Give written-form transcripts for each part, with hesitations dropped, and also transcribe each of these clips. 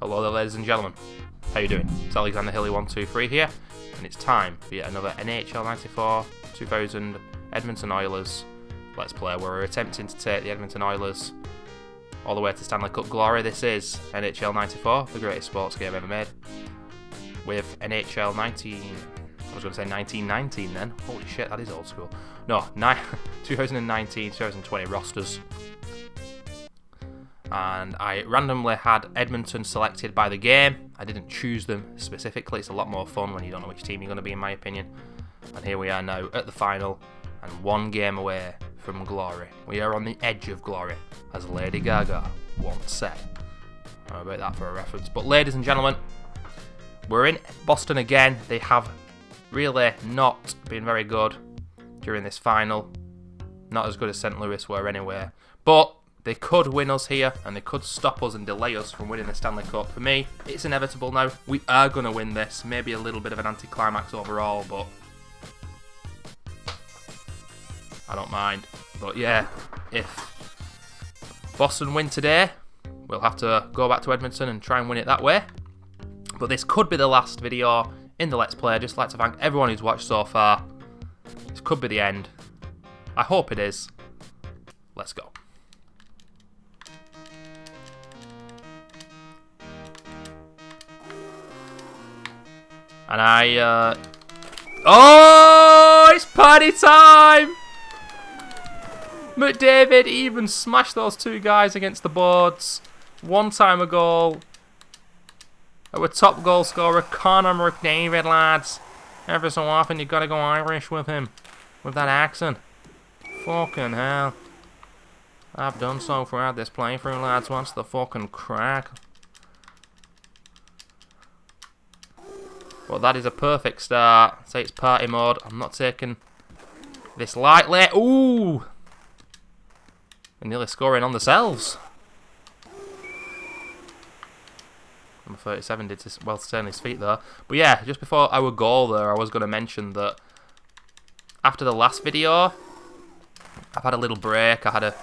Hello there, ladies and gentlemen. How you doing? It's Alexander Hilly123 here, and it's time for yet another NHL 94 2000 Edmonton Oilers Let's Play, where we're attempting to take the Edmonton Oilers all the way to Stanley Cup glory. This is NHL 94, the greatest sports game ever made, with NHL 1919 then. Holy shit, that is old school. No, 2019-2020 rosters. And I randomly had Edmonton selected by the game. I didn't choose them specifically. It's a lot more fun when you don't know which team you're going to be, in my opinion. And here we are now at the final, and one game away from glory. We are on the edge of glory, as Lady Gaga once said. How about that for a reference? But ladies and gentlemen, we're in Boston again. They have really not been very good during this final. Not as good as St. Louis were anyway. But they could win us here, and they could stop us and delay us from winning the Stanley Cup. For me, it's inevitable now. We are going to win this. Maybe a little bit of an anticlimax overall, but I don't mind. But yeah, if Boston win today, we'll have to go back to Edmonton and try and win it that way. But this could be the last video in the Let's Play. I'd just like to thank everyone who's watched so far. This could be the end. I hope it is. Let's go. And oh, it's party time! McDavid even smashed those two guys against the boards. One time a goal. Our top goal scorer, Connor McDavid, lads. Every so often you gotta go Irish with him. With that accent. Fucking hell. I've done so throughout this playthrough, lads. What's the fucking crack? Well, that is a perfect start. Say it's party mode. I'm not taking this lightly. Ooh! They're nearly scoring on themselves. Number 37 did well to stay on his feet there. But yeah, just before our goal there, I was going to mention that after the last video, I've had a little break. I had a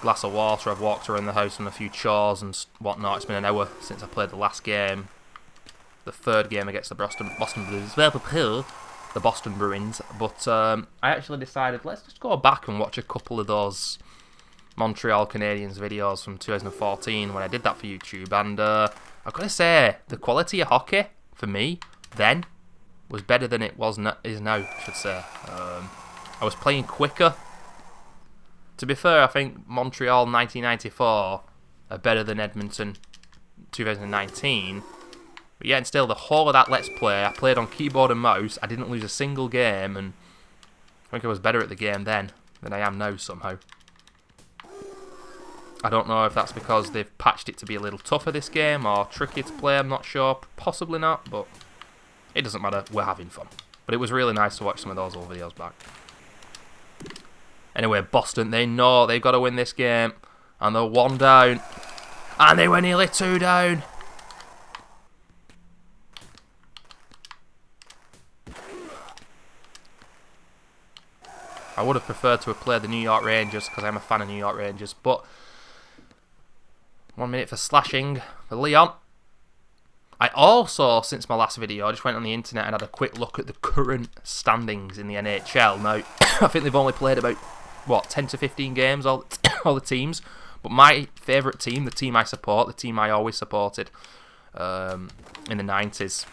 glass of water. I've walked around the house and a few chores and whatnot. It's been an hour since I played the last game. The third game against the Boston Blues, the Boston Bruins. But I actually decided, let's just go back and watch a couple of those Montreal Canadiens videos from 2014 when I did that for YouTube. And I've got to say, the quality of hockey, for me, then, was better than it is now, I should say. I was playing quicker. To be fair, I think Montreal 1994 are better than Edmonton 2019. But yeah, and still, the whole of that Let's Play, I played on keyboard and mouse. I didn't lose a single game, and I think I was better at the game then than I am now somehow. I don't know if that's because they've patched it to be a little tougher this game, or trickier to play, I'm not sure. Possibly not, but it doesn't matter. We're having fun. But it was really nice to watch some of those old videos back. Anyway, Boston, they know they've got to win this game, and they're one down. And they were nearly two down. I would have preferred to have played the New York Rangers because I'm a fan of New York Rangers. But 1 minute for slashing for Leon. I also, since my last video, I just went on the internet and had a quick look at the current standings in the NHL. Now, I think they've only played about, 10 to 15 games, all the teams. But my favourite team, the team I support, the team I always supported in the 90s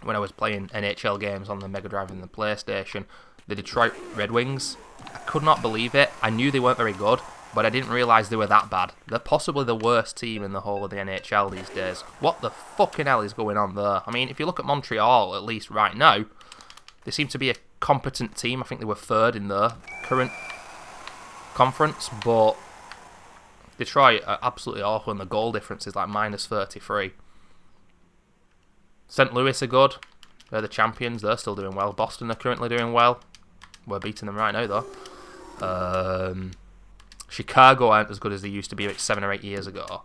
when I was playing NHL games on the Mega Drive and the PlayStation, the Detroit Red Wings. I could not believe it. I knew they weren't very good, but I didn't realise they were that bad. They're possibly the worst team in the whole of the NHL these days. What the fucking hell is going on there? I mean, if you look at Montreal, at least right now, they seem to be a competent team. I think they were third in the current conference, but Detroit are absolutely awful, and the goal difference is like minus 33. St. Louis are good. They're the champions. They're still doing well. Boston are currently doing well. We're beating them right now, though. Chicago aren't as good as they used to be about 7 or 8 years ago.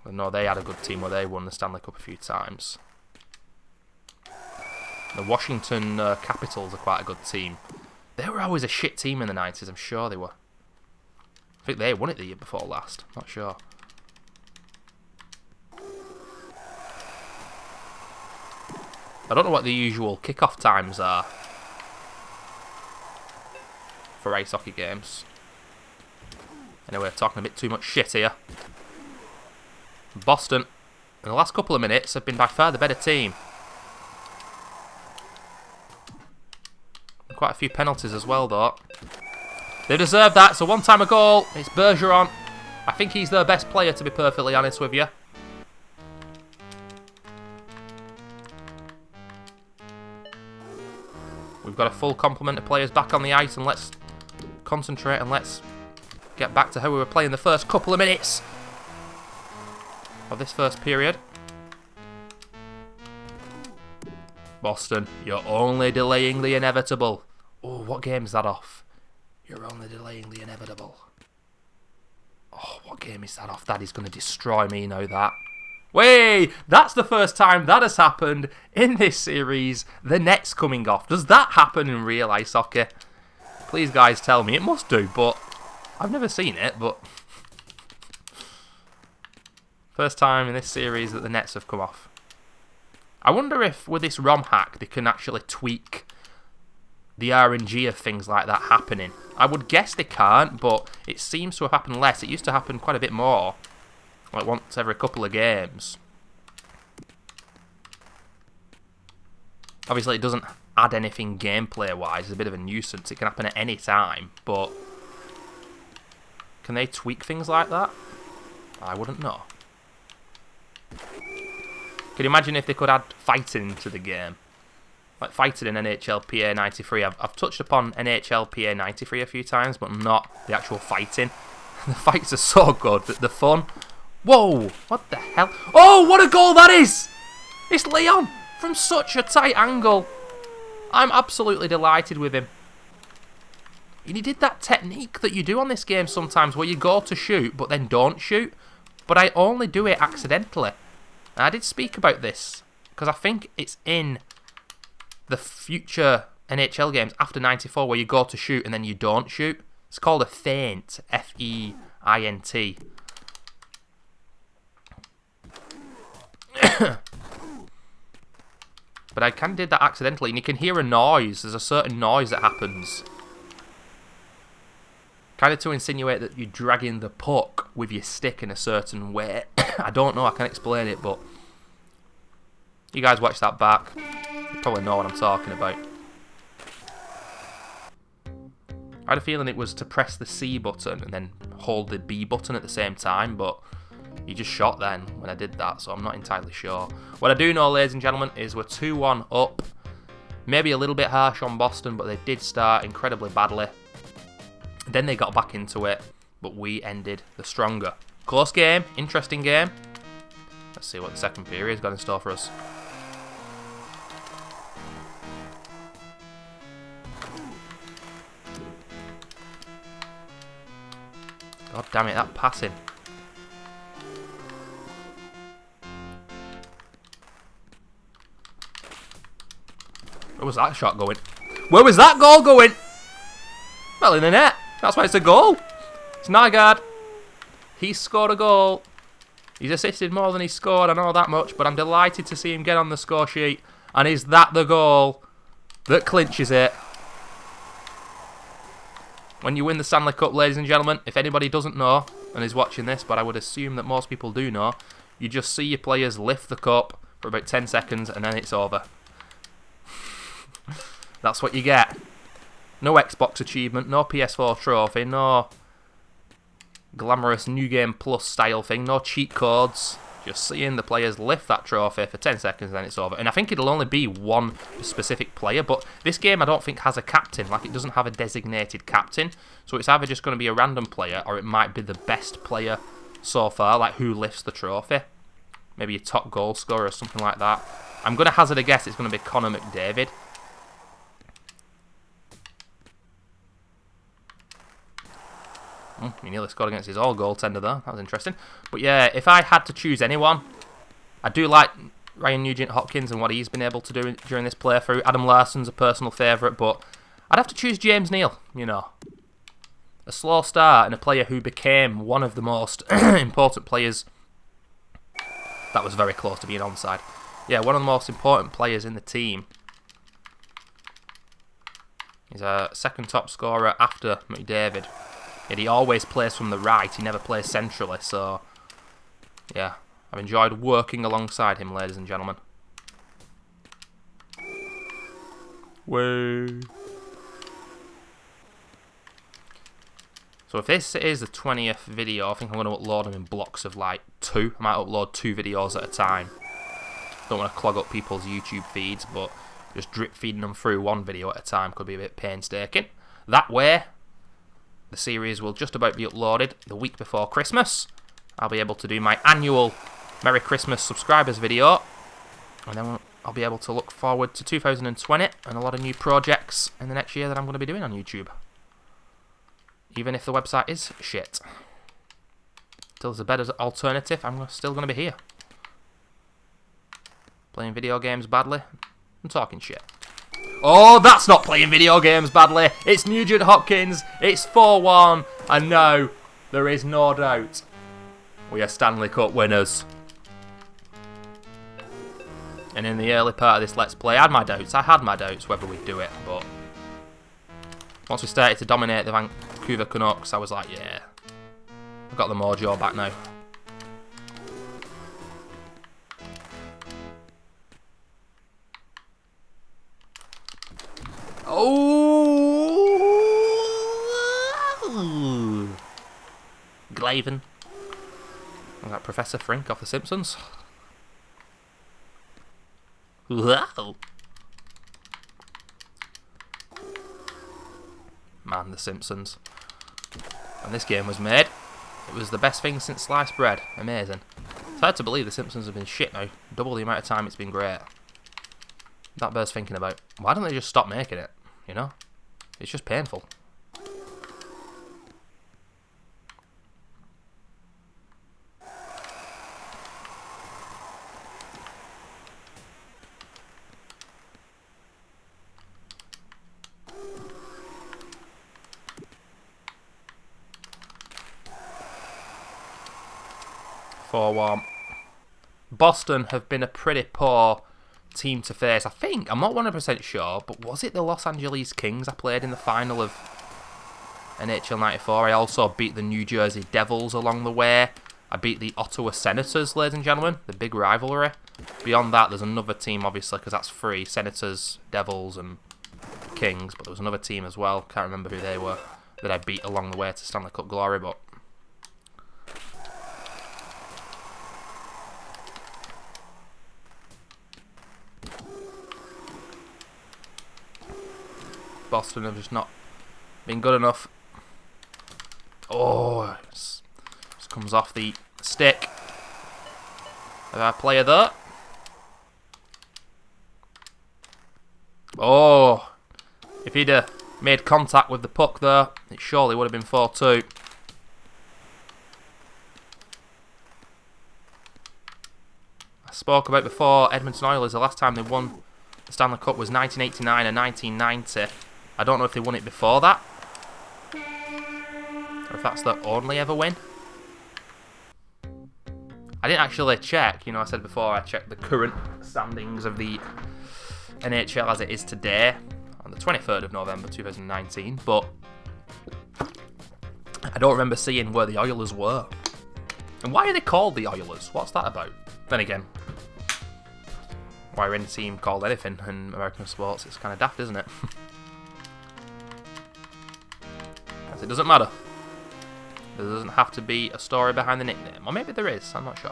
Well, no, they had a good team where they won the Stanley Cup a few times. The Washington Capitals are quite a good team. They were always a shit team in the 90s, I'm sure they were. I think they won it the year before last. Not sure. I don't know what the usual kickoff times are for ice hockey games. Anyway, talking a bit too much shit here. Boston, in the last couple of minutes, have been by far the better team. Quite a few penalties as well, though. They deserve that. It's a one-timer goal. It's Bergeron. I think he's their best player, to be perfectly honest with you. We've got a full complement of players back on the ice, and let's concentrate and let's get back to how we were playing the first couple of minutes of this first period. Boston, you're only delaying the inevitable. Oh, what game is that off? You're only delaying the inevitable. Oh, what game is that off? That is going to destroy me now, that. Wait, that's the first time that has happened in this series. The net's coming off. Does that happen in real ice hockey? Please, guys, tell me. It must do, but I've never seen it, but... First time in this series that the nets have come off. I wonder if with this ROM hack they can actually tweak the RNG of things like that happening. I would guess they can't, but it seems to have happened less. It used to happen quite a bit more. Like once every couple of games. Obviously it doesn't add anything gameplay-wise. It's a bit of a nuisance. It can happen at any time, but... Can they tweak things like that? I wouldn't know. Can you imagine if they could add fighting into the game? Like fighting in NHL PA 93. I've touched upon NHL PA 93 a few times, but not the actual fighting. The fights are so good. The fun. Whoa! What the hell? Oh, what a goal that is! It's Leon from such a tight angle. I'm absolutely delighted with him. And he did that technique that you do on this game sometimes where you go to shoot but then don't shoot. But I only do it accidentally. And I did speak about this because I think it's in the future NHL games after 94 where you go to shoot and then you don't shoot. It's called a feint. F-E-I-N-T. But I kind of did that accidentally, and you can hear a noise. There's a certain noise that happens. Kind of to insinuate that you're dragging the puck with your stick in a certain way. I don't know, I can't explain it, but... You guys watch that back. You probably know what I'm talking about. I had a feeling it was to press the C button and then hold the B button at the same time, but... You just shot then when I did that, so I'm not entirely sure. What I do know, ladies and gentlemen, is we're 2-1 up. Maybe a little bit harsh on Boston, but they did start incredibly badly. Then they got back into it, but we ended the stronger. Close game, interesting game. Let's see what the second period's got in store for us. God damn it, that passing. Where was that shot going? Where was that goal going? Well, in the net. That's why it's a goal. It's Nygaard. He's scored a goal. He's assisted more than he's scored, I know that much, but I'm delighted to see him get on the score sheet. And is that the goal that clinches it? When you win the Stanley Cup, ladies and gentlemen, if anybody doesn't know and is watching this, but I would assume that most people do know, you just see your players lift the cup for about 10 seconds and then it's over. That's what you get. No Xbox achievement, no PS4 trophy, no glamorous New Game Plus style thing, no cheat codes. Just seeing the players lift that trophy for 10 seconds and then it's over. And I think it'll only be one specific player, but this game I don't think has a captain. Like, it doesn't have a designated captain. So it's either just going to be a random player or it might be the best player so far, like who lifts the trophy. Maybe a top goal scorer or something like that. I'm going to hazard a guess it's going to be Connor McDavid. He nearly scored against his all goaltender there. That was interesting. But yeah, if I had to choose anyone, I do like Ryan Nugent-Hopkins and what he's been able to do during this playthrough. Adam Larson's a personal favourite, but I'd have to choose James Neal, you know. A slow start and a player who became one of the most important players. That was very close to being onside. Yeah, one of the most important players in the team. He's a second top scorer after McDavid. Yet he always plays from the right, he never plays centrally, so yeah, I've enjoyed working alongside him, ladies and gentlemen. Way. So if this is the 20th video, I think I'm going to upload them in blocks of like 2. I might upload 2 videos at a time. Don't want to clog up people's YouTube feeds, but just drip feeding them through one video at a time could be a bit painstaking. That way, the series will just about be uploaded the week before Christmas. I'll be able to do my annual Merry Christmas subscribers video, and then I'll be able to look forward to 2020 and a lot of new projects in the next year that I'm going to be doing on YouTube. Even if the website is shit. Till there's a better alternative, I'm still going to be here. Playing video games badly and talking shit. Oh, that's not playing video games badly. It's Nugent Hopkins. It's 4-1. And now, there is no doubt, we are Stanley Cup winners. And in the early part of this Let's Play, I had my doubts whether we'd do it, but once we started to dominate the Vancouver Canucks, I was like, yeah, I've got the mojo back now. Oh, Glavin. Was that Professor Frink off The Simpsons? Wow. Man, The Simpsons. When this game was made, it was the best thing since sliced bread. Amazing. It's hard to believe The Simpsons have been shit now. Double the amount of time it's been great. That bears thinking about. Why don't they just stop making it? You know? It's just painful. Boston have been a pretty poor team to face. I think, I'm not 100% sure, but was it the Los Angeles Kings I played in the final of NHL 94? I also beat the New Jersey Devils along the way. I beat the Ottawa Senators, ladies and gentlemen, the big rivalry. Beyond that, there's another team, obviously, because that's 3. Senators, Devils, and Kings. But there was another team as well, can't remember who they were, that I beat along the way to Stanley Cup glory, but Boston have just not been good enough. Oh, just comes off the stick of our player there. Oh, if he'd made contact with the puck there, it surely would have been 4-2. I spoke about before, Edmonton Oilers, the last time they won the Stanley Cup was 1989 and 1990. I don't know if they won it before that, or if that's their only ever win. I didn't actually check, you know, I said before I checked the current standings of the NHL as it is today, on the 23rd of November 2019, but I don't remember seeing where the Oilers were. And why are they called the Oilers? What's that about? Then again, why are any team called anything in American sports? It's kind of daft, isn't it? It doesn't matter. There doesn't have to be a story behind the nickname. Or maybe there is, I'm not sure.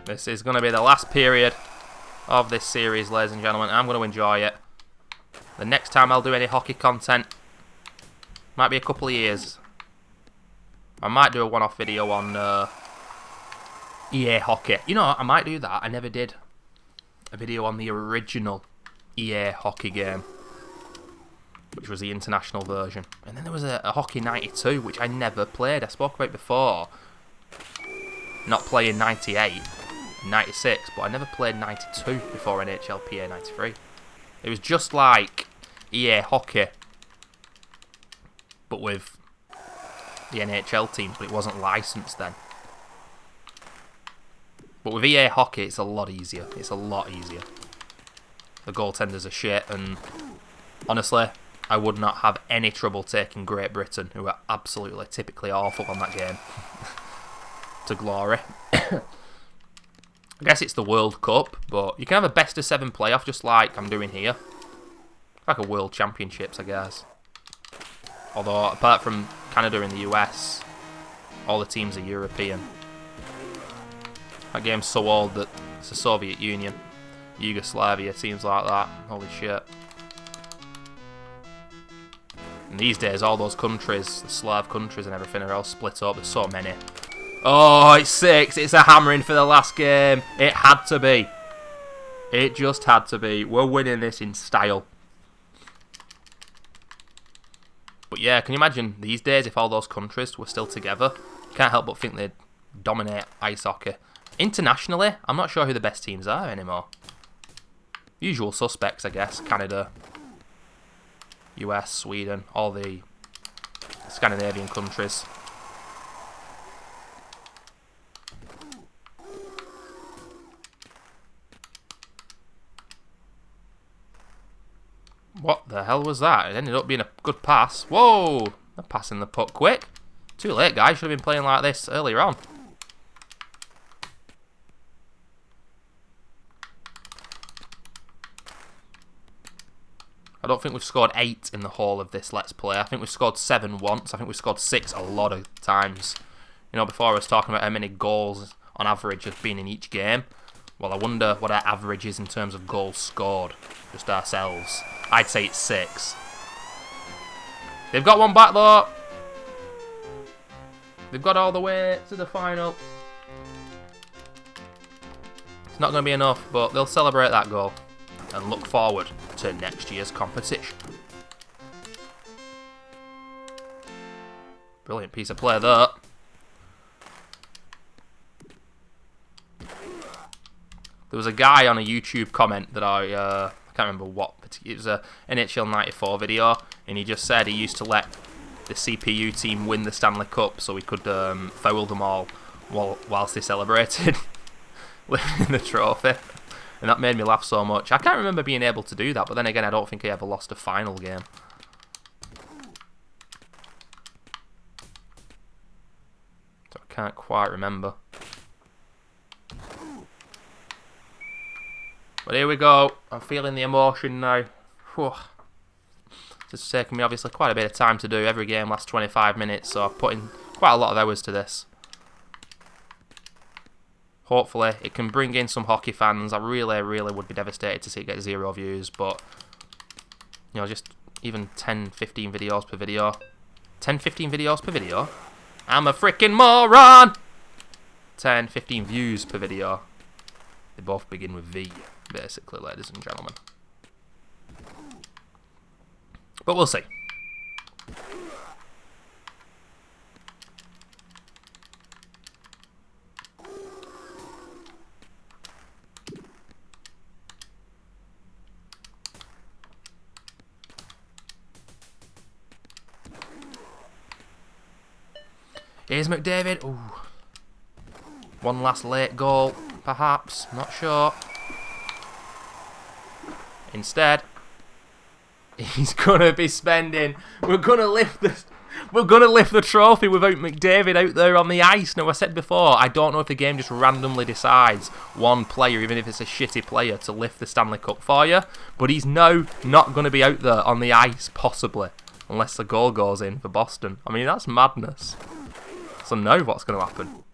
This is going to be the last period of this series, ladies and gentlemen. I'm going to enjoy it. The next time I'll do any hockey content might be a couple of years. I might do a one-off video on EA Hockey. You know, I might do that. I never did a video on the original EA Hockey game, which was the international version. And then there was a Hockey 92, which I never played. I spoke about before not playing 98 and 96, but I never played 92 before NHLPA 93. It was just like EA Hockey but with the NHL teams, but it wasn't licensed then. But with EA Hockey, it's a lot easier. It's a lot easier. The goaltenders are shit, and honestly, I would not have any trouble taking Great Britain, who are absolutely typically awful on that game, to glory. I guess it's the World Cup, but you can have a best of 7 playoff just like I'm doing here. Like a World Championships, I guess. Although, apart from Canada and the US, all the teams are European. That game's so old that it's the Soviet Union, Yugoslavia, teams like that. Holy shit. And these days, all those countries, the Slav countries and everything, are all split up. There's so many. Oh, it's 6. It's a hammering for the last game. It had to be. It just had to be. We're winning this in style. But yeah, can you imagine these days if all those countries were still together? Can't help but think they'd dominate ice hockey. Internationally, I'm not sure who the best teams are anymore. Usual suspects, I guess. Canada, US, Sweden, all the Scandinavian countries. What the hell was that? It ended up being a good pass. Whoa! They're passing the puck quick. Too late, guys. Should have been playing like this earlier on. I don't think we've scored 8 in the whole of this Let's Play. I think we've scored 7 once. I think we've scored 6 a lot of times. You know, before I was talking about how many goals on average have been in each game. Well, I wonder what our average is in terms of goals scored. Just ourselves. I'd say it's 6. They've got one back though. They've got all the way to the final. It's not going to be enough, but they'll celebrate that goal and look forward to next year's competition. Brilliant piece of play there. There was a guy on a YouTube comment that I can't remember what, but it was a NHL 94 video, and he just said he used to let the CPU team win the Stanley Cup so he could foul them all whilst they celebrated winning the trophy. And that made me laugh so much. I can't remember being able to do that, but then again, I don't think I ever lost a final game. So I can't quite remember. But here we go. I'm feeling the emotion now. Whew. It's taken me obviously quite a bit of time to do. Every game lasts 25 minutes, so I've put in quite a lot of hours to this. Hopefully, it can bring in some hockey fans. I really would be devastated to see it get 0 views, but, you know, just even 10, 15 videos per video. 10, 15 videos per video? I'm a freaking moron! 10, 15 views per video. They both begin with V, basically, ladies and gentlemen. But we'll see. Here's McDavid. Ooh. One last late goal, perhaps. Not sure. Instead, he's gonna be spending. We're gonna lift the trophy without McDavid out there on the ice. Now, I said before, I don't know if the game just randomly decides one player, even if it's a shitty player, to lift the Stanley Cup for you. But he's now not going to be out there on the ice, possibly, unless the goal goes in for Boston. I mean, that's madness. So now what's going to happen?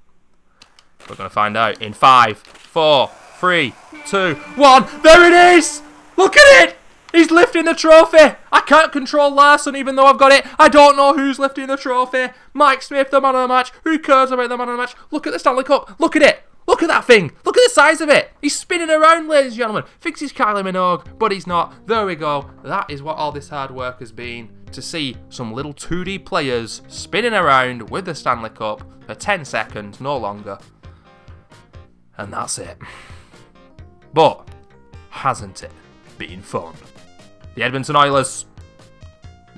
We're going to find out in 5, 4, 3, 2, 1. There it is! Look at it! He's lifting the trophy! I can't control Larson even though I've got it. I don't know who's lifting the trophy. Mike Smith, the man of the match. Who cares about the man of the match? Look at the Stanley Cup. Look at it. Look at that thing. Look at the size of it. He's spinning around, ladies and gentlemen. Thinks he's Kylie Minogue, but he's not. There we go. That is what all this hard work has been. To see some little 2D players spinning around with the Stanley Cup for 10 seconds, no longer. And that's it. But hasn't it been fun? The Edmonton Oilers,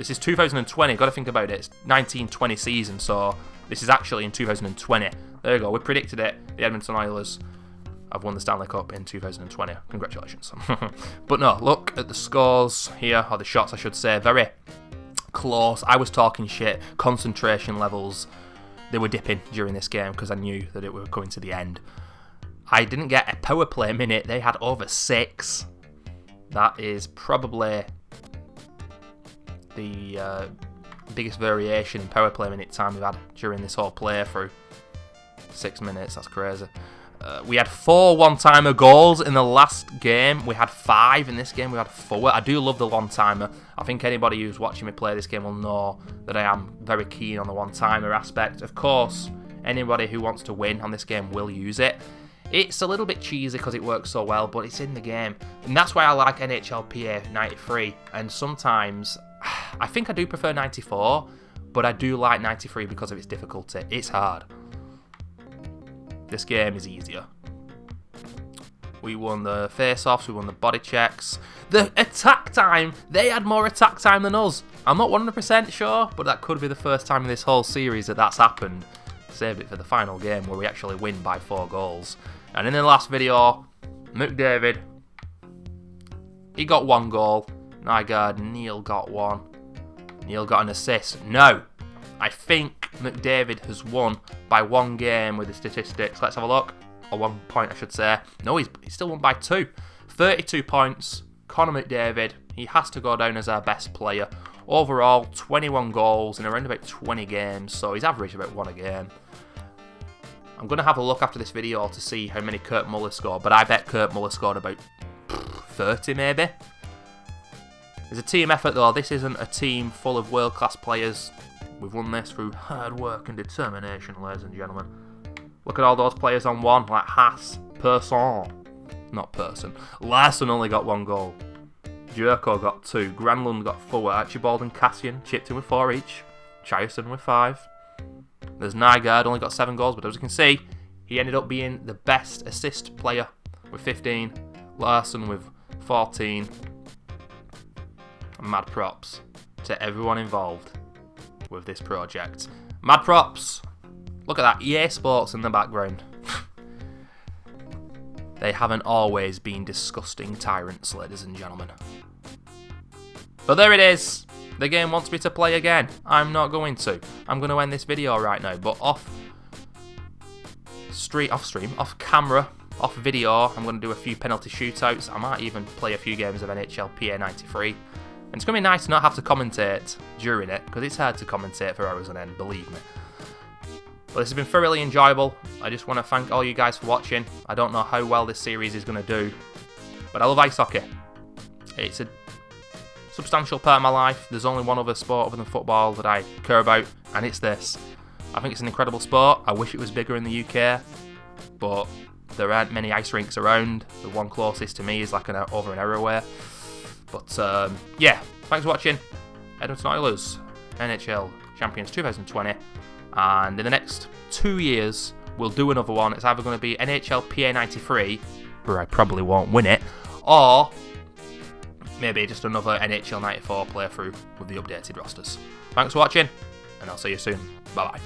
This is 2020. Got to think about it. It's 1920 season, so this is actually in 2020. There you go. We predicted it. The Edmonton Oilers have won the Stanley Cup in 2020. Congratulations. But no, look at the scores here, or the shots, I should say. Very close. I was talking shit. Concentration levels, they were dipping during this game because I knew that it was coming to the end. I didn't get a power play minute. They had over 6. That is probably the biggest variation in power play minute time we've had during this whole playthrough. 6 minutes, that's crazy. We had 4 one-timer goals in the last game. We had 5 in this game. We had 4. I do love the one-timer. I think anybody who's watching me play this game will know that I am very keen on the one-timer aspect. Of course, anybody who wants to win on this game will use it. It's a little bit cheesy because it works so well, but it's in the game. And that's why I like NHL PA 93. And sometimes, I think I do prefer 94, but I do like 93 because of its difficulty. It's hard. This game is easier. We won the face-offs, we won the body checks. The attack time! They had more attack time than us. I'm not 100% sure, but that could be the first time in this whole series that that's happened. Save it for the final game where we actually win by 4 goals. And in the last video, McDavid, he got 1 goal. Nygaard, Neil got 1. Neil got an assist. No! I think McDavid has won by 1 game with the statistics. Let's have a look. Or 1 point, I should say. No, he's still won by 2. 32 points. Connor McDavid. He has to go down as our best player. Overall, 21 goals in around about 20 games. So he's averaged about 1 a game. I'm going to have a look after this video to see how many Kurt Muller scored. But I bet Kurt Muller scored about 30 maybe. It's a team effort though. This isn't a team full of world-class players. We've won this through hard work and determination, ladies and gentlemen. Look at all those players on 1, like Haas, Persson. Not Person. Larson only got 1 goal. Jurko got 2. Granlund got 4. Archibald and Cassian chipped in with 4 each. Chyson with 5. There's Nygaard, only got 7 goals, but as you can see, he ended up being the best assist player with 15. Larson with 14. Mad props to everyone involved with this project. Mad props. Look at that, EA Sports in the background. They haven't always been disgusting tyrants, ladies and gentlemen. But there it is. The game wants me to play again. I'm not going to. I'm going to end this video right now, but off camera, off video, I'm going to do a few penalty shootouts. I might even play a few games of NHL PA 93. And it's going to be nice to not have to commentate during it, because it's hard to commentate for hours on end, believe me. But this has been thoroughly enjoyable. I just want to thank all you guys for watching. I don't know how well this series is going to do, but I love ice hockey. It's a substantial part of my life. There's only one other sport other than football that I care about, and it's this. I think it's an incredible sport. I wish it was bigger in the UK, but there aren't many ice rinks around. The one closest to me is like over an hour away. But yeah, thanks for watching. Edmonton Oilers, NHL Champions 2020. And in the next 2 years, we'll do another one. It's either going to be NHL PA 93, where I probably won't win it, or maybe just another NHL 94 playthrough with the updated rosters. Thanks for watching, and I'll see you soon. Bye-bye.